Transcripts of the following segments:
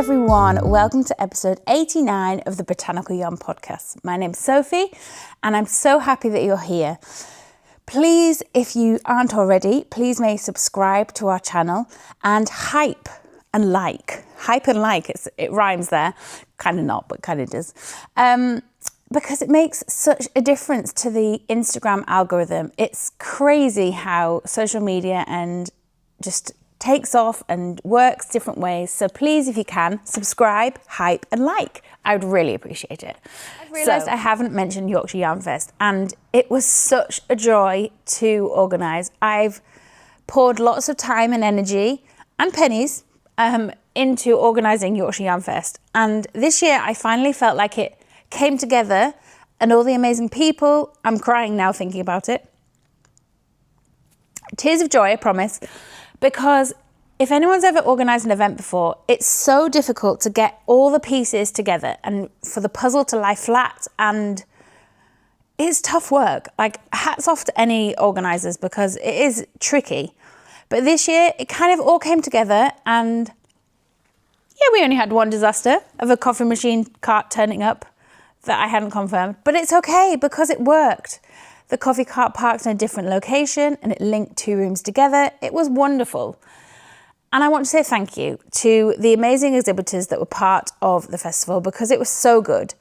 everyone, welcome to episode 89 of the Botanical Yarn Podcast. My name's Sophie and I'm so happy that you're here. Please, if you aren't already, please may subscribe to our channel and hype and like. It rhymes there. Kind of not, but kind of does. Because it makes such a difference to the Instagram algorithm. It's crazy how social media and just takes off and works different ways. So please, if you can, subscribe, hype and like. I would really appreciate it. I've realised I haven't mentioned Yorkshire Yarn Fest and it was such a joy to organise. I've poured lots of time and energy and pennies into organising Yorkshire Yarn Fest. And this year I finally felt like it came together and all the amazing people. I'm crying now thinking about it. Tears of joy, I promise. Because if anyone's ever organised an event before, it's so difficult to get all the pieces together and for the puzzle to lie flat, and it's tough work. Like, hats off to any organisers because it is tricky. But this year, it kind of all came together, and yeah, we only had one disaster of a coffee machine cart turning up that I hadn't confirmed. But it's okay because it worked. The coffee cart parked in a different location and it linked two rooms together. It was wonderful. And I want to say thank you to the amazing exhibitors that were part of the festival because it was so good.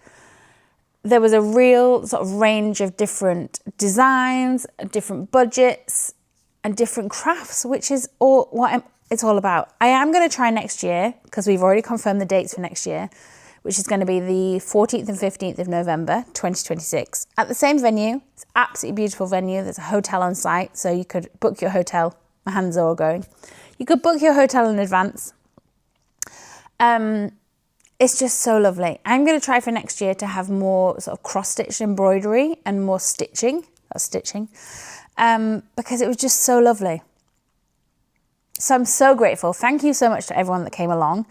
There was a real sort of range of different designs, different budgets and different crafts, which is all what it's all about. I am going to try next year because we've already confirmed the dates for next year, which is going to be the 14th and 15th of November, 2026, at the same venue. It's an absolutely beautiful venue. There's a hotel on site, so you could book your hotel. My hands are all going. You could book your hotel in advance. It's just so lovely. I'm going to try for next year to have more sort of cross-stitch embroidery and more stitching. That's stitching. Because it was just so lovely. So I'm so grateful. Thank you so much to everyone that came along.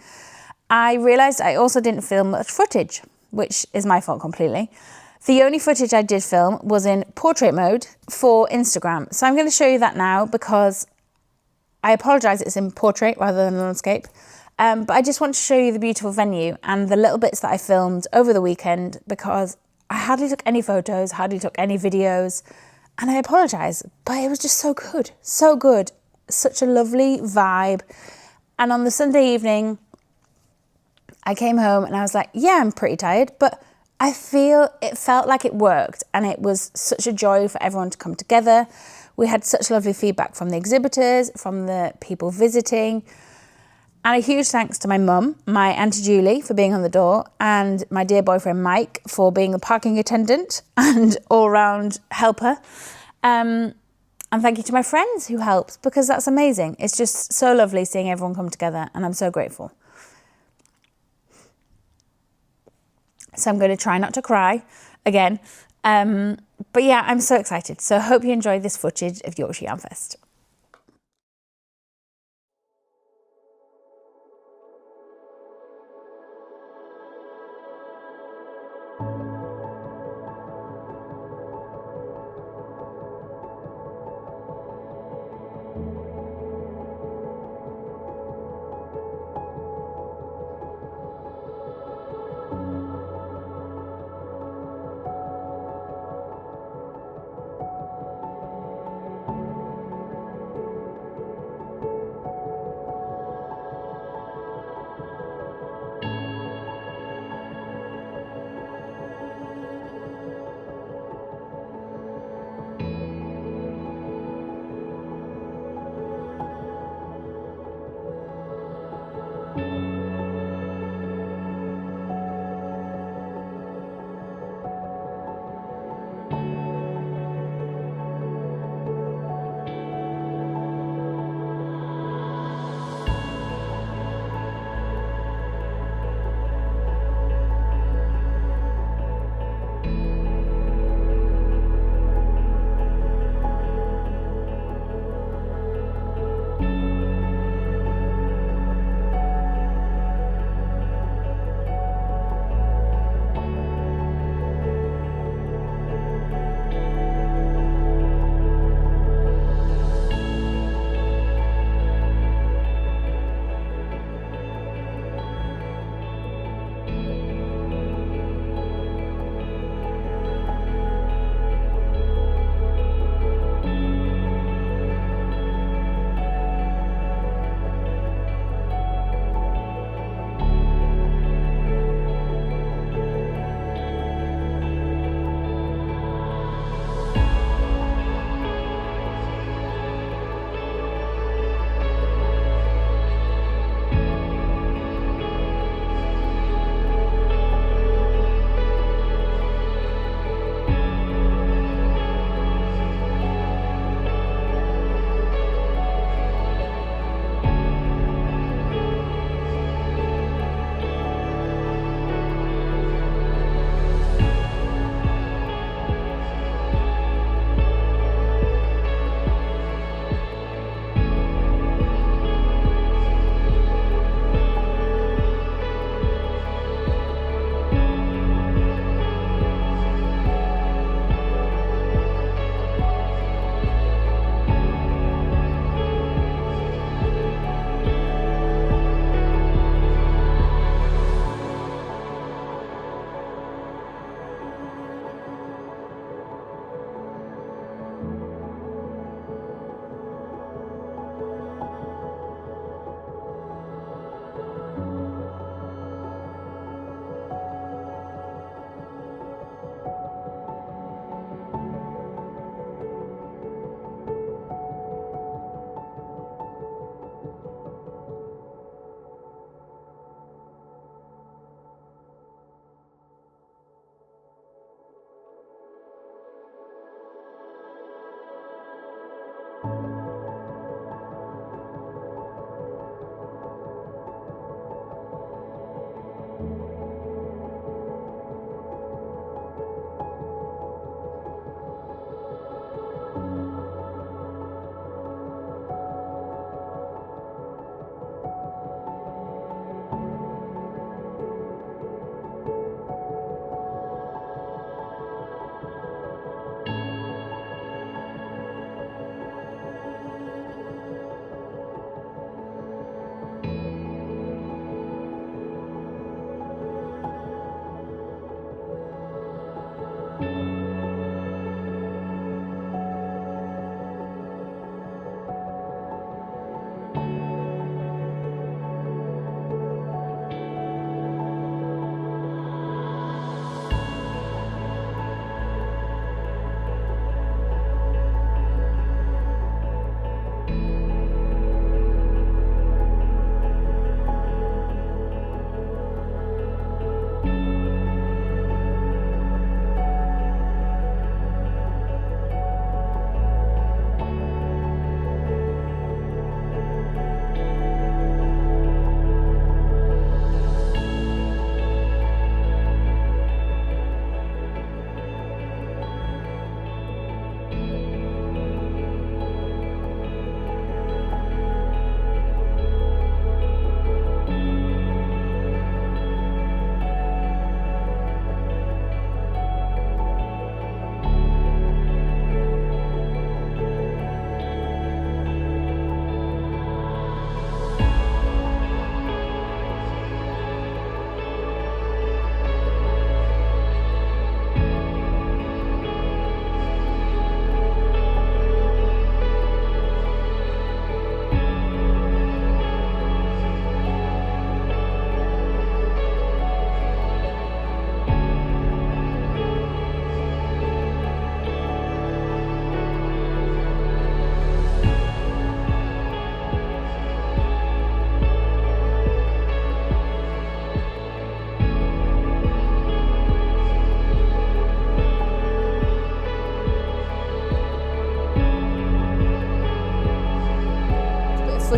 I realised I also didn't film much footage, which is my fault completely. The only footage I did film was in portrait mode for Instagram. So I'm going to show you that now because I apologise it's in portrait rather than landscape. But I just want to show you the beautiful venue and the little bits that I filmed over the weekend because I hardly took any photos, hardly took any videos. And I apologise, but it was just so good. So good. Such a lovely vibe. And on the Sunday evening, I came home and I was like, yeah, I'm pretty tired, but it felt like it worked and it was such a joy for everyone to come together. We had such lovely feedback from the exhibitors, from the people visiting, and a huge thanks to my mum, my Auntie Julie for being on the door, and my dear boyfriend Mike for being the parking attendant and all-round helper. And thank you to my friends who helped because that's amazing. It's just so lovely seeing everyone come together and I'm so grateful. So I'm going to try not to cry again. But yeah, I'm so excited. So I hope you enjoyed this footage of Yorkshire Yarn Fest.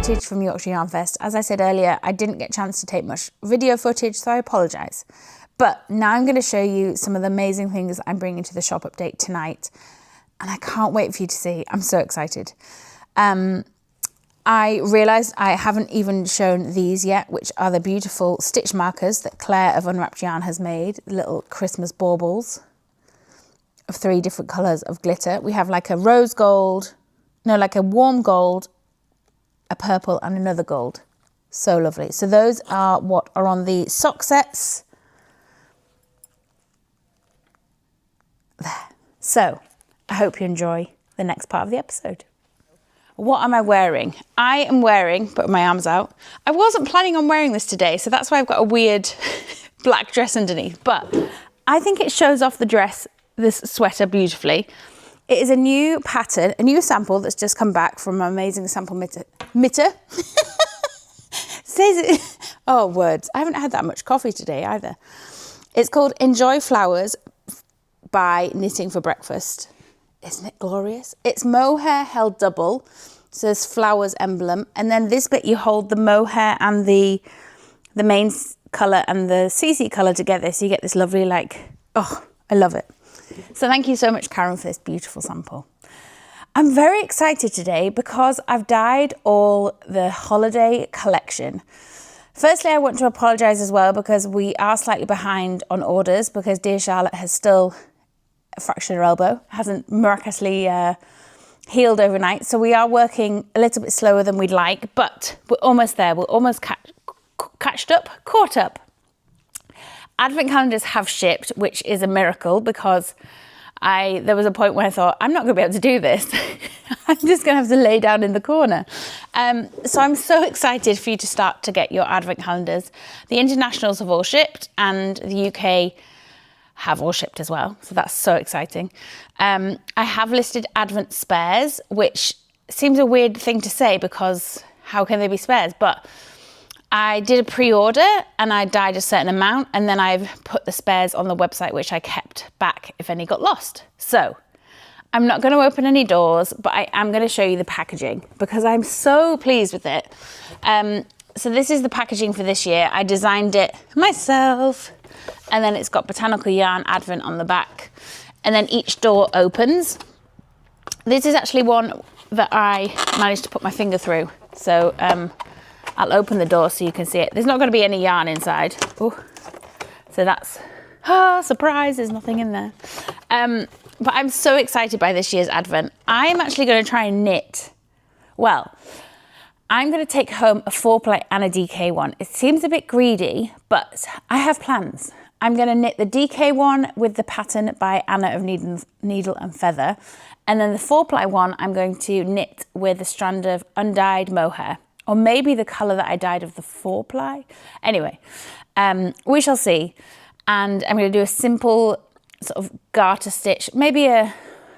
footage from Yorkshire Yarn Fest. As I said earlier, I didn't get a chance to take much video footage, so I apologise. But now I'm going to show you some of the amazing things I'm bringing to the shop update tonight. And I can't wait for you to see. I'm so excited. I realised I haven't even shown these yet, which are the beautiful stitch markers that Claire of Unwrapped Yarn has made, little Christmas baubles of 3 different colours of glitter. We have like a rose gold, no, like a warm gold, a purple and another gold. So lovely. So those are what are on the sock sets. There. So I hope you enjoy the next part of the episode. What am I wearing? I am wearing, put my arms out. I wasn't planning on wearing this today, so that's why I've got a weird black dress underneath, but I think it shows off the dress, this sweater, beautifully. It is a new pattern, a new sample that's just come back from my amazing sample mitter. Says it. Oh, words. I haven't had that much coffee today either. It's called Enjoy Flowers by Knitting for Breakfast. Isn't it glorious? It's mohair held double, so there's flowers emblem, and then this bit you hold the mohair and the main colour and the CC colour together, so you get this lovely, like, oh, I love it. So thank you so much, Karen, for this beautiful sample. I'm very excited today because I've dyed all the holiday collection. Firstly, I want to apologise as well because we are slightly behind on orders because dear Charlotte has still fractured her elbow, hasn't miraculously healed overnight. So we are working a little bit slower than we'd like, but we're almost there. We're almost caught up. Advent calendars have shipped, which is a miracle because there was a point where I thought, I'm not going to be able to do this. I'm just going to have to lay down in the corner. So I'm so excited for you to start to get your Advent calendars. The internationals have all shipped and the UK have all shipped as well. So that's so exciting. I have listed Advent spares, which seems a weird thing to say because how can they be spares? But I did a pre-order and I dyed a certain amount and then I've put the spares on the website, which I kept back if any got lost. So I'm not going to open any doors, but I am going to show you the packaging because I'm so pleased with it. So this is the packaging for this year. I designed it myself. And then it's got Botanical Yarn Advent on the back. And then each door opens. This is actually one that I managed to put my finger through. So I'll open the door so you can see it. There's not going to be any yarn inside. Ooh. So that's, surprise, there's nothing in there. But I'm so excited by this year's Advent. I'm actually going to try and knit. Well, I'm going to take home a 4-ply and a DK one. It seems a bit greedy, but I have plans. I'm going to knit the DK one with the pattern by Anna of Needle and Feather. And then the 4-ply one, I'm going to knit with a strand of undyed mohair. Or maybe the colour that I dyed of the 4-ply. Anyway, we shall see. And I'm going to do a simple sort of garter stitch. I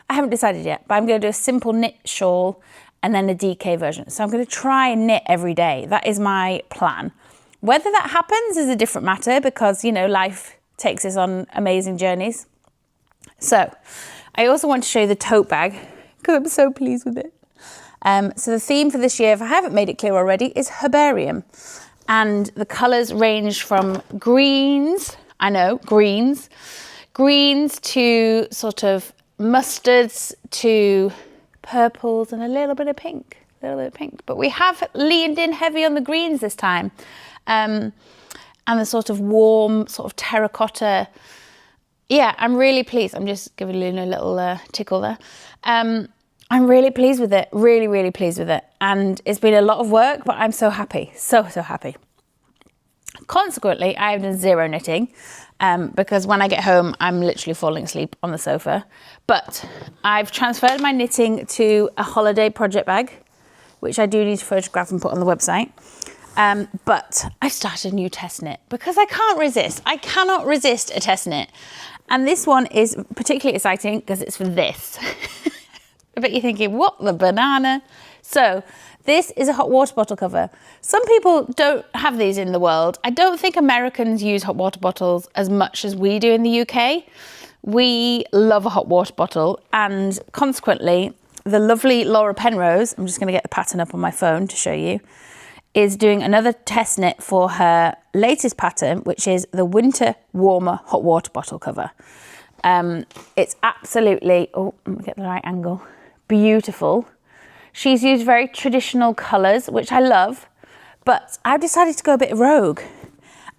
haven't decided yet, but I'm going to do a simple knit shawl and then a DK version. So I'm going to try and knit every day. That is my plan. Whether that happens is a different matter because, you know, life takes us on amazing journeys. So I also want to show you the tote bag because I'm so pleased with it. So the theme for this year, if I haven't made it clear already, is herbarium. And the colours range from greens, greens to sort of mustards to purples and a little bit of pink. But we have leaned in heavy on the greens this time. And the sort of warm, sort of terracotta. Yeah, I'm really pleased. I'm just giving Luna a little tickle there. I'm really pleased with it. Really, really pleased with it. And it's been a lot of work, but I'm so happy. So happy. Consequently, I have done zero knitting because when I get home, I'm literally falling asleep on the sofa. But I've transferred my knitting to a holiday project bag, which I do need to photograph and put on the website. But I've started a new test knit because I can't resist. I cannot resist a test knit. And this one is particularly exciting because it's for this. I bet you're thinking, what the banana? So this is a hot water bottle cover. Some people don't have these in the world. I don't think Americans use hot water bottles as much as we do in the UK. We love a hot water bottle and consequently, the lovely Laura Penrose, I'm just going to get the pattern up on my phone to show you, is doing another test knit for her latest pattern, which is the Winter Warmer Hot Water Bottle cover. It's absolutely, oh, let me get the right angle, beautiful. She's used very traditional colours, which I love, but I've decided to go a bit rogue.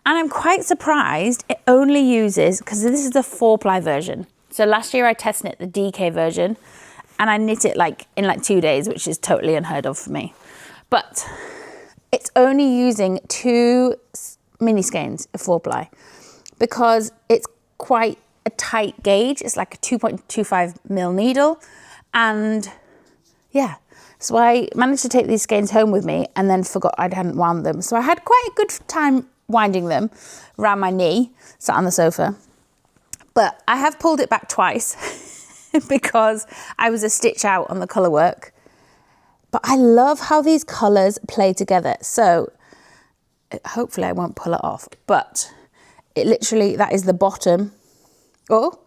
And I'm quite surprised it only uses, because this is the 4-ply version. So last year I test knit the DK version, and I knit it in 2 days, which is totally unheard of for me. But it's only using 2 mini skeins of 4-ply because it's quite a tight gauge. It's like a 2.25mm needle. And yeah, so I managed to take these skeins home with me and then forgot I hadn't wound them. So I had quite a good time winding them around my knee, sat on the sofa. But I have pulled it back twice because I was a stitch out on the colour work. But I love how these colours play together. So hopefully I won't pull it off. But it literally, that is the bottom. Oh.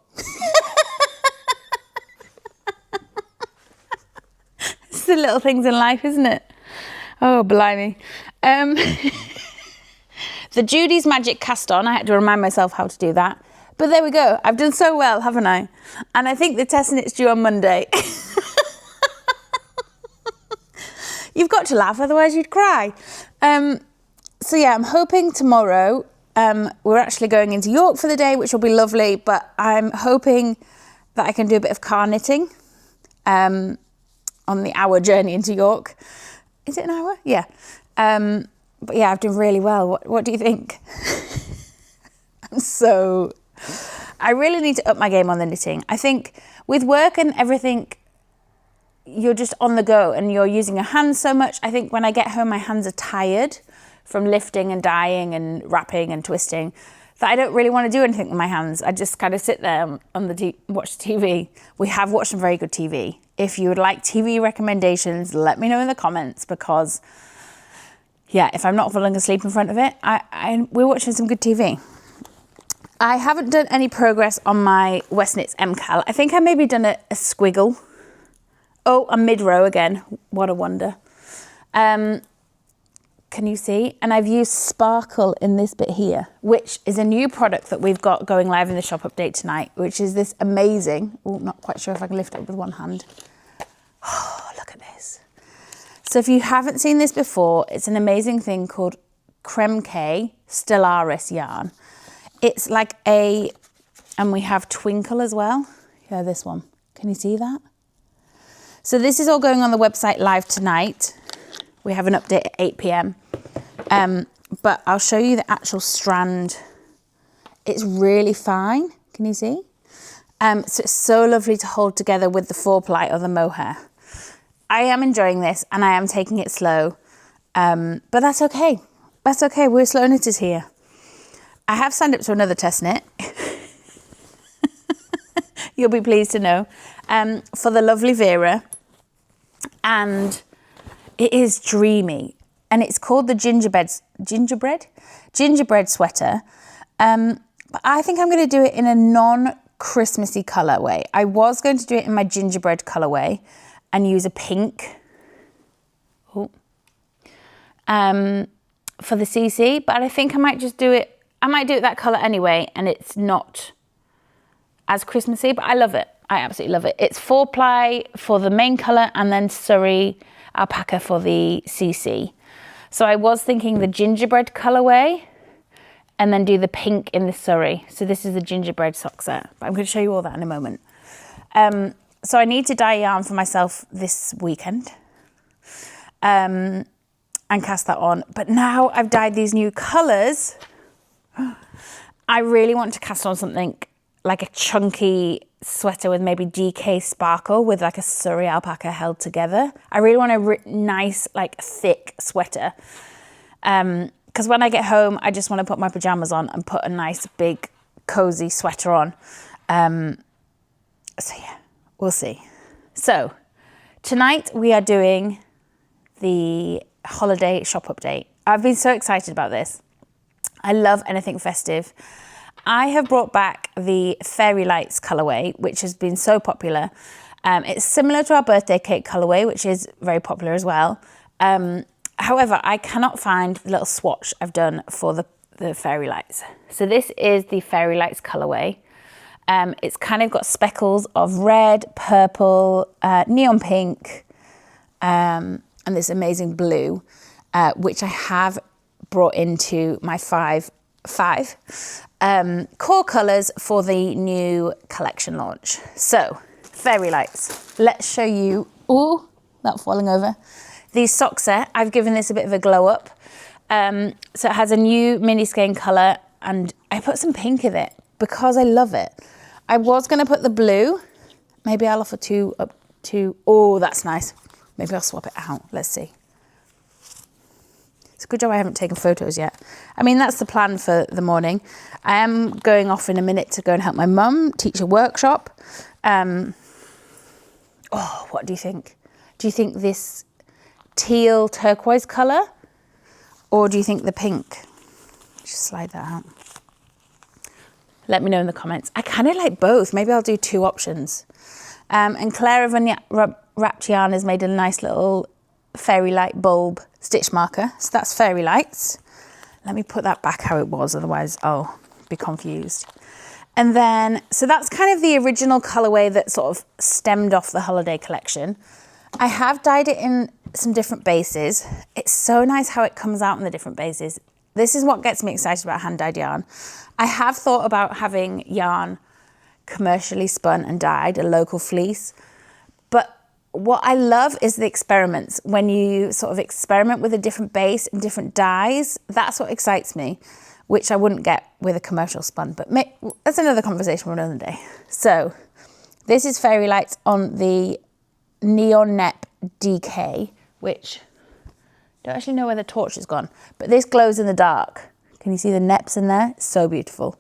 It's the little things in life, isn't it? Oh, blimey. The Judy's Magic cast on. I had to remind myself how to do that. But there we go. I've done so well, haven't I? And I think the test knit's due on Monday. You've got to laugh, otherwise you'd cry. So yeah, I'm hoping tomorrow, we're actually going into York for the day, which will be lovely, but I'm hoping that I can do a bit of car knitting on the hour journey into York. Is it an hour? Yeah. But yeah, I've done really well. What do you think? I really need to up my game on the knitting. I think with work and everything, you're just on the go and you're using your hands so much. I think when I get home, my hands are tired from lifting and dyeing and wrapping and twisting, that I don't really want to do anything with my hands. I just kind of sit there on watch TV. We have watched some very good TV. If you would like TV recommendations, let me know in the comments, because yeah, if I'm not falling asleep in front of it, we're watching some good TV. I haven't done any progress on my West Knits MCAL. I think I maybe done a squiggle. Oh, a mid-row again. What a wonder. Can you see? And I've used sparkle in this bit here, which is a new product that we've got going live in the shop update tonight, which is this amazing, oh, not quite sure if I can lift it up with one hand. Oh, look at this. So if you haven't seen this before, it's an amazing thing called Creme K Stellaris yarn. It's like and we have Twinkle as well. Yeah, this one. Can you see that? So this is all going on the website live tonight. We have an update at 8 p.m. But I'll show you the actual strand. It's really fine. Can you see? So it's so lovely to hold together with the 4-ply or the mohair. I am enjoying this and I am taking it slow. But that's okay. That's okay. We're slow knitters here. I have signed up to another test knit. You'll be pleased to know. For the lovely Vera. And it is dreamy. And it's called the Gingerbread sweater. But I think I'm going to do it in a non-Christmassy colourway. I was going to do it in my gingerbread colourway and use a pink. Oh. For the CC, but I think I might just do it. I might do it that colour anyway, and it's not as Christmassy, but I love it. I absolutely love it. It's 4-ply for the main colour and then Surrey alpaca for the CC. So I was thinking the gingerbread colourway and then do the pink in the Surrey. So this is the gingerbread sock set, but I'm going to show you all that in a moment. So I need to dye yarn for myself this weekend and cast that on. But now I've dyed these new colours, I really want to cast on something like a chunky sweater with maybe DK sparkle with like a Surrey alpaca held together. I really want a nice, like thick sweater. Because when I get home, I just want to put my pajamas on and put a nice big cozy sweater on. So yeah, we'll see. So tonight we are doing the holiday shop update. I've been so excited about this. I love anything festive. I have brought back the Fairy Lights colourway, which has been so popular. It's similar to our birthday cake colourway, which is very popular as well. However, I cannot find the little swatch I've done for the fairy lights. So this is the fairy lights colourway. It's kind of got speckles of red, purple, neon pink, and this amazing blue, which I have brought into my five core colours for the new collection launch. So, fairy lights. Let's show you, ooh, that falling over. The sock set, I've given this a bit of a glow up. So it has a new mini skein colour, and I put some pink in it because I love it. I was going to put the blue. Maybe I'll offer two up to, oh, that's nice. Maybe I'll swap it out. Let's see. It's a good job I haven't taken photos yet. I mean, that's the plan for the morning. I am going off in a minute to go and help my mum teach a workshop. Oh, what do you think? Do you think this teal turquoise colour, or do you think the pink? Just slide that out. Let me know in the comments. I kind of like both. Maybe I'll do two options. And Claire of Wrapped Yarn has made a nice little fairy light bulb stitch marker. So that's fairy lights. Let me put that back how it was, otherwise I'll be confused. And then, so that's kind of the original colourway that sort of stemmed off the holiday collection. I have dyed it in some different bases. It's so nice how it comes out in the different bases. This is what gets me excited about hand-dyed yarn. I have thought about having yarn commercially spun and dyed, a local fleece. But what I love is the experiments. When you sort of experiment with a different base and different dyes, that's what excites me, which I wouldn't get with a commercial spun. But that's another conversation for another day. So this is Fairy Lights on the Neon Nep DK, which I don't actually know where the torch has gone, but this glows in the dark. Can you see the neps in there? It's so beautiful.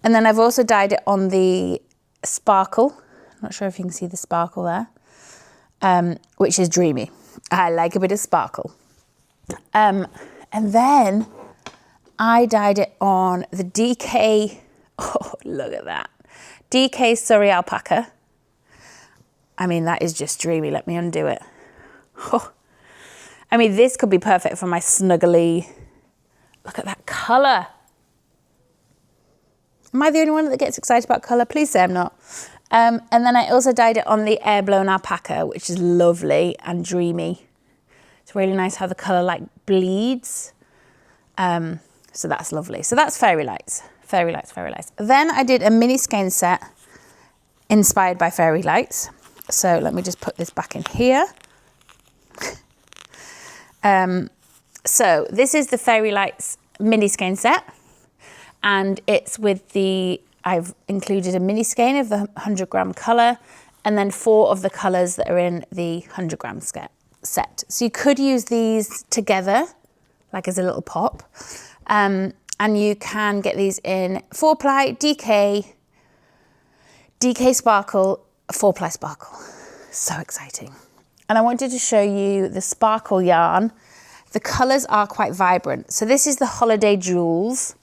And then I've also dyed it on the Sparkle. I'm not sure if you can see the sparkle there, which is dreamy. I like a bit of sparkle. And then I dyed it on the DK, oh, look at that. DK Surrey Alpaca. I mean, that is just dreamy. Let me undo it. Oh. I mean, this could be perfect for my snuggly. Look at that colour. Am I the only one that gets excited about colour? Please say I'm not. And then I also dyed it on the Air Blown Alpaca, which is lovely and dreamy. It's really nice how the colour like bleeds. So that's lovely. So that's Fairy Lights. Fairy Lights, Fairy Lights. Then I did a mini skein set inspired by Fairy Lights. So let me just put this back in here. So this is the Fairy Lights mini skein set, and it's with I've included a mini skein of the 100 gram colour, and then 4 of the colours that are in the 100 gram set. So you could use these together, like as a little pop, and you can get these in 4-ply, DK Sparkle, 4-ply Sparkle. So exciting. And I wanted to show you the Sparkle yarn. The colours are quite vibrant. So this is the Holiday Jewels.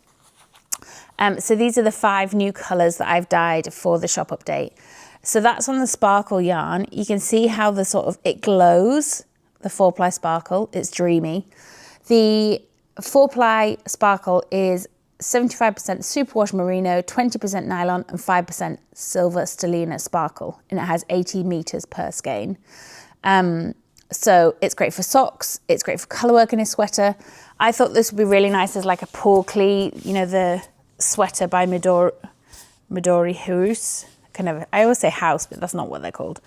So these are the 5 new colours that I've dyed for the shop update. So that's on the Sparkle yarn. You can see how it glows, the 4-ply Sparkle. It's dreamy. The 4-ply Sparkle is 75% superwash merino, 20% nylon, and 5% silver stellina sparkle. And it has 80 meters per skein. So it's great for socks. It's great for colourwork in a sweater. I thought this would be really nice as like a Porkley, you know, the sweater by Midori House. I always say house, but that's not what they're called.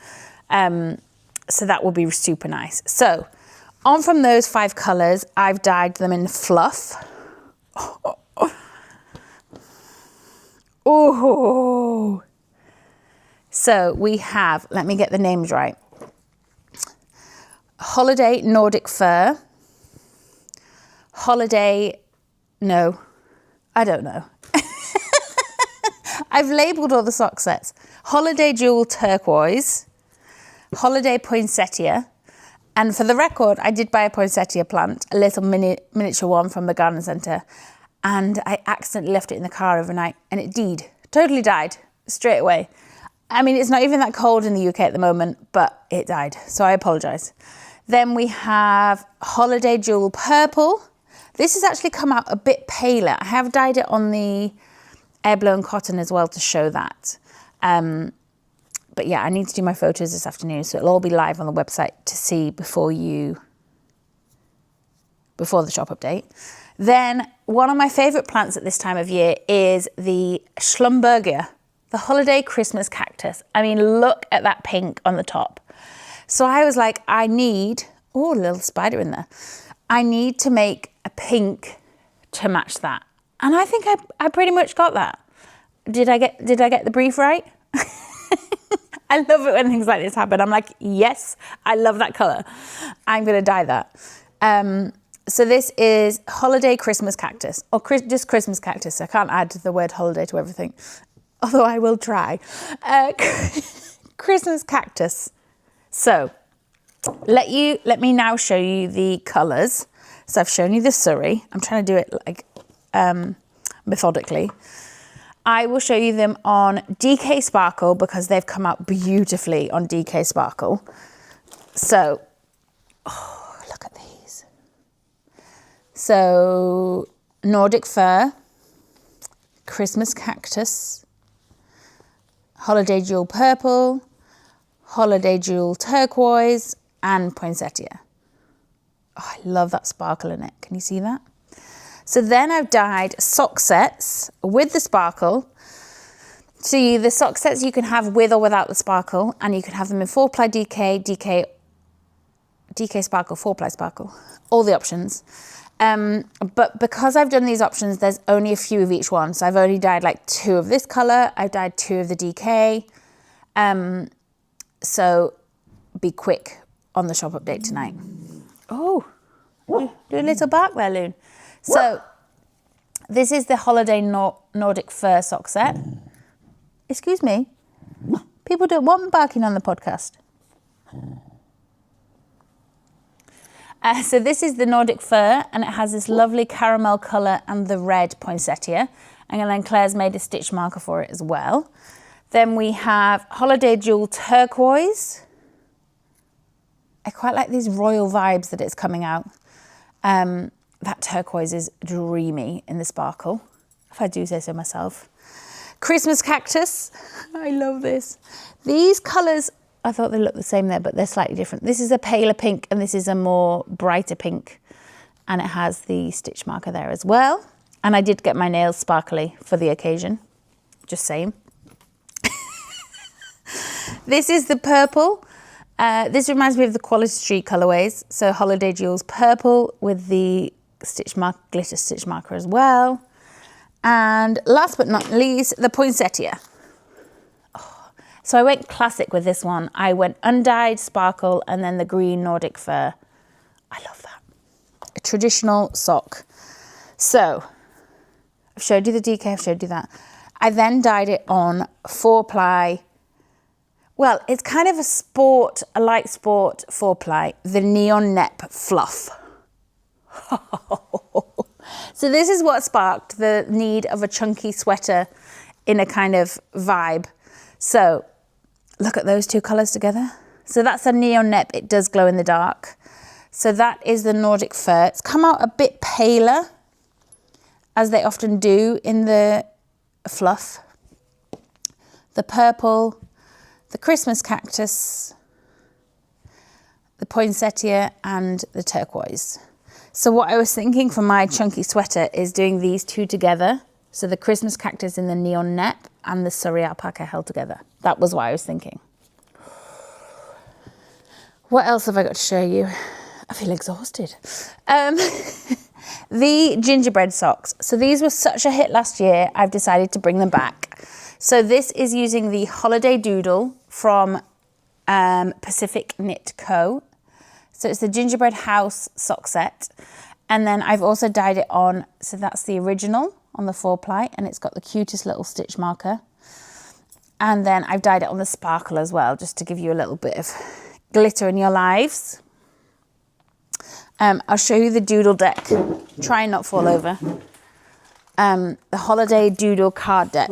So that will be super nice. So on from those 5 colours, I've dyed them in fluff. Oh. So we have, let me get the names right. Holiday Nordic Fur. Holiday, no, I don't know. I've labelled all the sock sets. Holiday Jewel Turquoise. Holiday Poinsettia. And for the record, I did buy a poinsettia plant, a little miniature one from the garden centre. And I accidentally left it in the car overnight and it totally died straight away. I mean, it's not even that cold in the UK at the moment, but it died, so I apologise. Then we have Holiday Jewel Purple. This has actually come out a bit paler. I have dyed it on the air-blown cotton as well to show that. But yeah, I need to do my photos this afternoon, so it'll all be live on the website to see before the shop update. Then one of my favourite plants at this time of year is the Schlumberger, the holiday Christmas cactus. I mean, look at that pink on the top. So I was like, I need, oh, a little spider in there. I need to make a pink to match that. And I think I pretty much got that. Did I get the brief right? I love it when things like this happen. I'm like, yes, I love that colour. I'm going to dye that. So this is Holiday Christmas Cactus, or just Christmas Cactus. I can't add the word holiday to everything, although I will try. Christmas Cactus. So let me now show you the colours. So I've shown you the Surrey. I'm trying to do it like methodically. I will show you them on DK Sparkle because they've come out beautifully on DK Sparkle. So, oh, look at these. So, Nordic Fir, Christmas Cactus, Holiday Jewel Purple, Holiday Jewel Turquoise, and Poinsettia. Oh, I love that sparkle in it. Can you see that? So then I've dyed sock sets with the sparkle. So the sock sets you can have with or without the sparkle, and you can have them in 4-ply DK Sparkle, 4-ply Sparkle, all the options. But because I've done these options, there's only a few of each one. So I've only dyed like 2 of this colour. I've dyed 2 of the DK. So be quick on the shop update tonight. Oh, do a little bark there, Loon. So this is the Holiday Nordic Fir sock set. Excuse me. People don't want barking on the podcast. So this is the Nordic Fir, and it has this lovely caramel colour and the red poinsettia. And then Claire's made a stitch marker for it as well. Then we have Holiday Jewel Turquoise. I quite like these royal vibes that it's coming out. That turquoise is dreamy in the sparkle, if I do say so myself. Christmas Cactus. I love this. These colours, I thought they looked the same there, but they're slightly different. This is a paler pink and this is a more brighter pink. And it has the stitch marker there as well. And I did get my nails sparkly for the occasion. Just saying. This is the purple. This reminds me of the Quality Street colourways. So Holiday Jewels Purple with the glitter stitch marker as well. And last but not least, the poinsettia. Oh, so I went classic with this one. I went undyed sparkle and then the green Nordic Fir. I love that. A traditional sock. So I've showed you the DK, I've showed you that. I then dyed it on 4-ply. Well, it's kind of a light sport 4-ply, the Neon Nep Fluff. So this is what sparked the need of a chunky sweater in a kind of vibe. So look at those 2 colours together. So that's a Neon Nep, it does glow in the dark. So that is the Nordic Fir. It's come out a bit paler, as they often do in the fluff. The purple, the Christmas Cactus, the poinsettia, and the turquoise. So what I was thinking for my chunky sweater is doing these 2 together. So the Christmas Cactus in the Neon Nep and the Surrey Alpaca held together. That was what I was thinking. What else have I got to show you? I feel exhausted. The gingerbread socks. So these were such a hit last year, I've decided to bring them back. So this is using the Holiday Doodle from Pacific Knit Co. So it's the Gingerbread House sock set. And then I've also dyed it on, so that's the original on the 4-ply, and it's got the cutest little stitch marker. And then I've dyed it on the sparkle as well, just to give you a little bit of glitter in your lives. I'll show you the doodle deck. Try and not fall over. The Holiday Doodle card deck.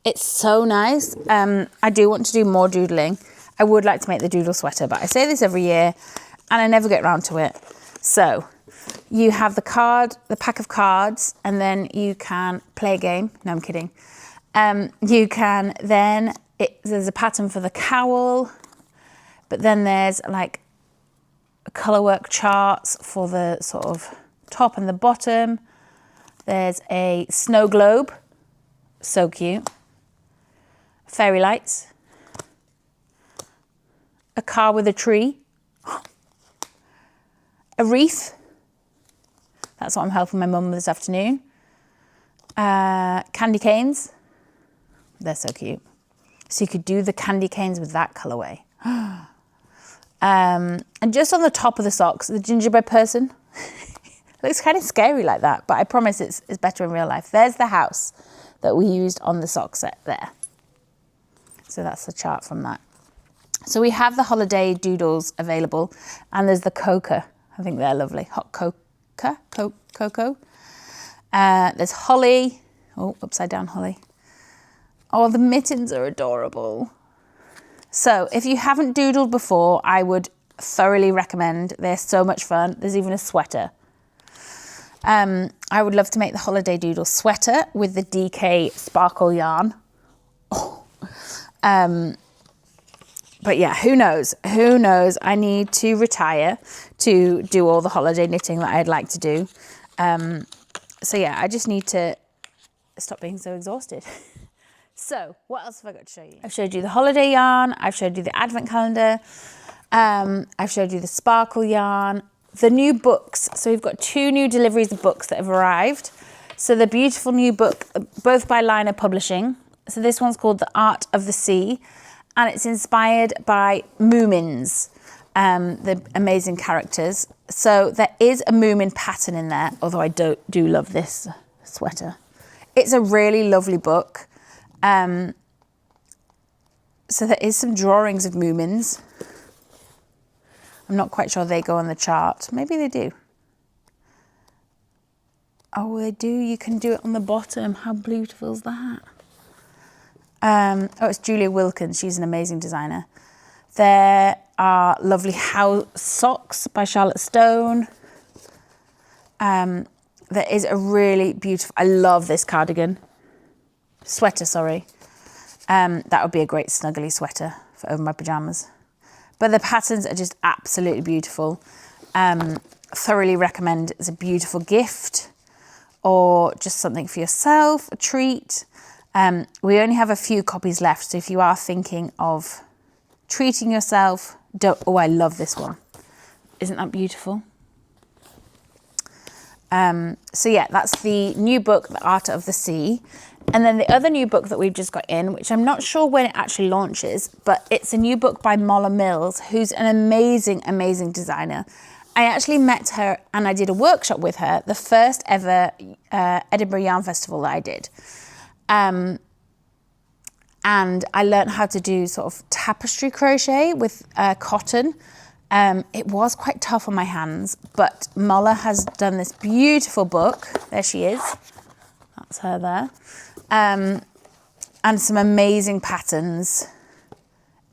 It's so nice. I do want to do more doodling. I would like to make the doodle sweater, but I say this every year and I never get around to it. So you have the pack of cards, and then you can play a game. No, I'm kidding. You can then, there's a pattern for the cowl, but then there's like colour work charts for the sort of top and the bottom. There's a snow globe, so cute. Fairy lights. A car with a tree. A wreath. That's what I'm helping my mum this afternoon. Candy canes. They're so cute. So you could do the candy canes with that colourway. And just on the top of the socks, the gingerbread person. Looks kind of scary like that, but I promise it's better in real life. There's the house that we used on the sock set there. So that's the chart from that. So we have the holiday doodles available, and there's the cocoa. I think they're lovely. Hot cocoa. There's holly. Oh, upside down holly. Oh, the mittens are adorable. So if you haven't doodled before, I would thoroughly recommend. They're so much fun. There's even a sweater. I would love to make the holiday doodle sweater with the DK sparkle yarn. Oh. But yeah, who knows? Who knows? I need to retire to do all the holiday knitting that I'd like to do. So yeah, I just need to stop being so exhausted. So what else have I got to show you? I've showed you the holiday yarn. I've showed you the advent calendar. I've showed you the sparkle yarn. The new books. So we've got 2 new deliveries of books that have arrived. So the beautiful new book, both by Liner Publishing. So this one's called The Art of the Sea, and it's inspired by Moomins, the amazing characters. So there is a Moomin pattern in there, although I do love this sweater. It's a really lovely book. So there is some drawings of Moomins. I'm not quite sure they go on the chart. Maybe they do. Oh, they do. You can do it on the bottom. How beautiful is that? Oh, it's Julia Wilkins. She's an amazing designer. There are lovely house socks by Charlotte Stone. There is a really beautiful, I love this cardigan. Sweater, sorry. That would be a great snuggly sweater for over my pajamas. But the patterns are just absolutely beautiful. Thoroughly recommend. It's a beautiful gift or just something for yourself, a treat. We only have a few copies left, so if you are thinking of treating yourself, oh, I love this one. Isn't that beautiful? So yeah, that's the new book, The Art of the Sea. And then the other new book that we've just got in, which I'm not sure when it actually launches, but it's a new book by Molla Mills, who's an amazing, amazing designer. I actually met her and I did a workshop with her, the first ever Edinburgh Yarn Festival that I did. And I learned how to do sort of tapestry crochet with cotton. It was quite tough on my hands, but Molla has done this beautiful book. There she is. That's her there. And some amazing patterns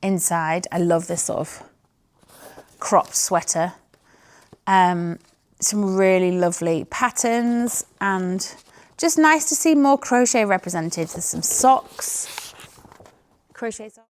inside. I love this sort of cropped sweater. Some really lovely patterns and just nice to see more crochet represented. There's some socks, crochet socks.